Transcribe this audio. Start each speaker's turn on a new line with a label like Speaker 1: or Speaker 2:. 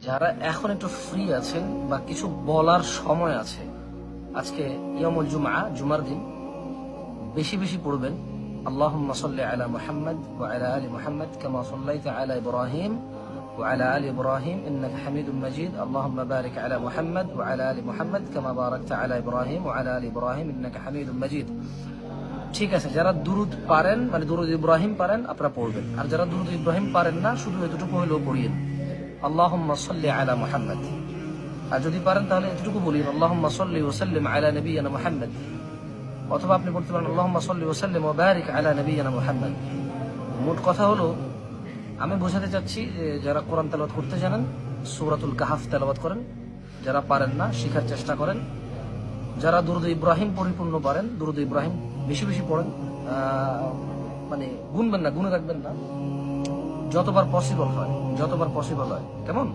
Speaker 1: যারা এখন একটু ফ্রি আছেন বা কিছু বলার সময় আছে, আজকে ইয়ামুল জুমআ, জুমার দিন, বেশি বেশি পড়বেন আল্লাহুম্মা সাল্লি আলা মুহাম্মদ ওয়া আলা আলি মুহাম্মদ কামা সাল্লাইতা আলা ইব্রাহিম ওয়া আলা আলি ইব্রাহিম ইন্নাকা হামিদুম মাজিদ আল্লাহুম্মা বারিক আলা মুহাম্মদ ওয়া আলা আলি মুহাম্মদ কামা বারাকতা আলা ইব্রাহিম ওয়া আলা আলি ইব্রাহিম ইন্নাকা হামিদুম মাজিদ। ঠিক আছে, যারা দুরুদ পারেন, মানে দুরুদ ইব্রাহিম পারেন, আপনারা পড়বেন। আর যারা দুরুদ ইব্রাহিম পারেন না, শুধু এতটুকু হলেও পড়িয়েন আল্লাহুম্মা সাল্লি আলা মুহাম্মদ। আর যদি পারেন তাহলে এতটুকু বলিন আল্লাহুম্মা সাল্লি ওয়া সাল্লিম আলা নবিয়িনা মুহাম্মদ। অথবা আপনি বলতে পারেন আল্লাহুম্মা সাল্লি ওয়া সাল্লিম ওয়া বারিক আলা নবিয়িনা মুহাম্মদ। মোট কথা হলো, আমি বোঝাতে চাচ্ছি যে যারা কোরআন তেলাওয়াত করতে জানেন সূরাতুল কাহফ তেলাওয়াত করেন, যারা পারেন না শিখার চেষ্টা করেন, যারা দুরুদ ইব্রাহিম পরিপূর্ণ পারেন দুরুদ ইব্রাহিম বেশি বেশি পড়েন, মানে গুনবেন না, গুনে রাখবেন না, যতবার পসিবল হয়, কেমন?